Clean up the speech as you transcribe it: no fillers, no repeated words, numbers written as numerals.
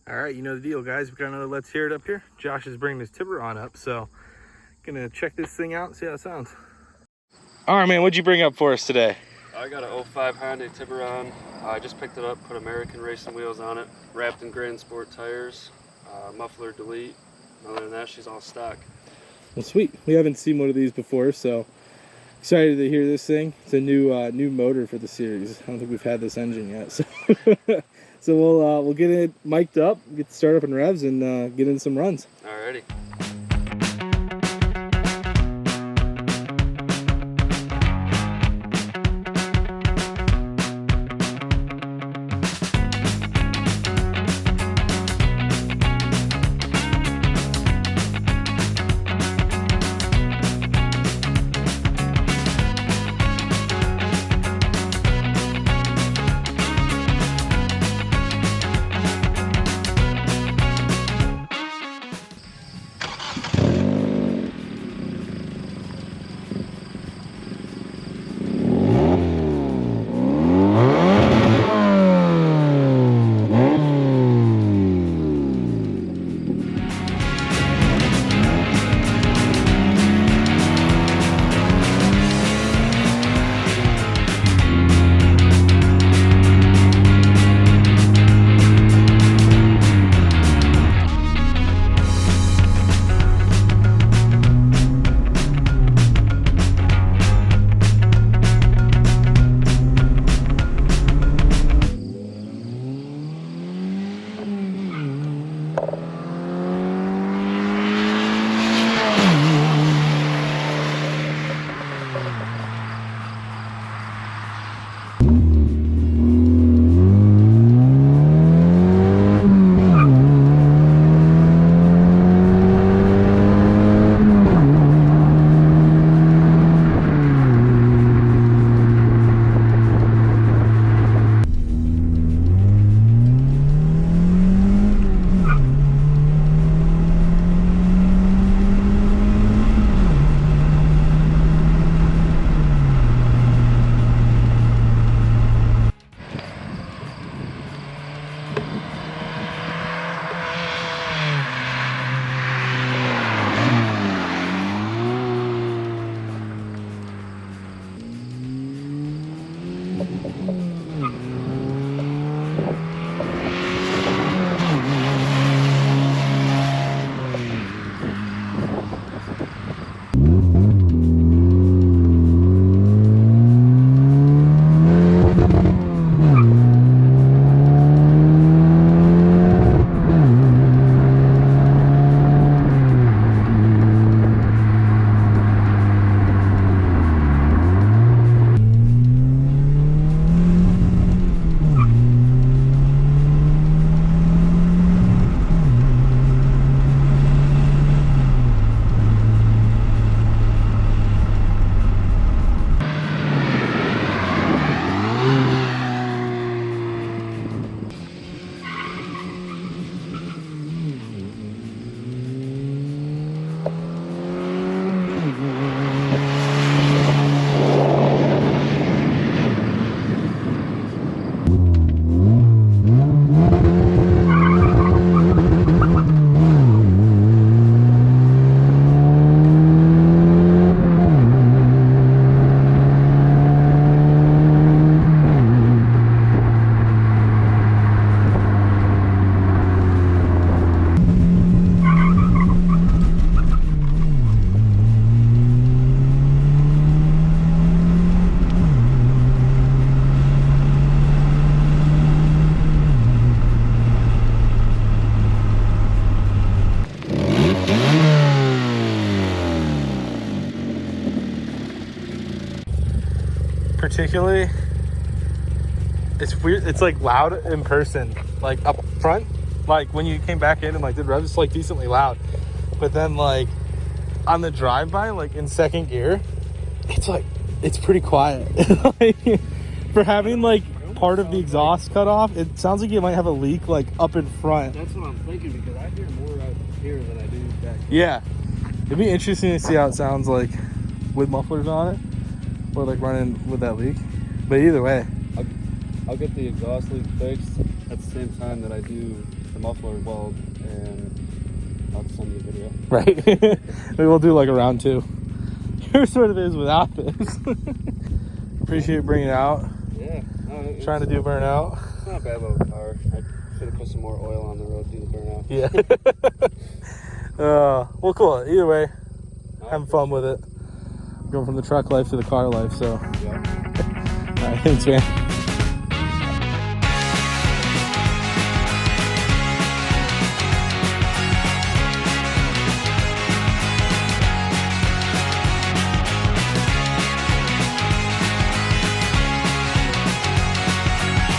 All right, you know the deal, guys. We got another Let's Hear It up here. Josh is bringing his Tiburon up, so gonna check this thing out and see how it sounds. All right, man, what'd you bring up for us today? I got a 05 Hyundai Tiburon. I just picked it up, put American racing wheels on it, wrapped in Grand Sport tires, muffler delete. Other than that, she's all stock. Well, sweet. We haven't seen one of these before, so excited to hear this thing. It's a new motor for the series. I don't think we've had this engine yet, so so we'll get it mic'd up, get the start up in revs, and get in some runs. Alrighty. Particularly, it's weird. It's like loud in person, like up front, like when you came back in and like did revs, it's like decently loud, but then like on the drive-by, like in second gear, it's pretty quiet. Like, for having like part of the exhaust cut off, it sounds like you might have a leak like up in front. That's what I'm thinking, because I hear more out here than I do back here. Yeah, it'd be interesting to see how it sounds like with mufflers on it, or like running with that leak. But either way, I'll get the exhaust leak fixed at the same time that I do the muffler weld, and I'll send you a video. Right. Maybe we'll do like a round 2. Here's what it is without this. Appreciate bringing it out. Yeah. No, Trying to do burnout. It's not a bad little car. I should have put some more oil on the road to do the burnout. Yeah. Well, cool. Either way, having fun with it. Going from the truck life to the car life. So, Yeah. all right, thanks, man.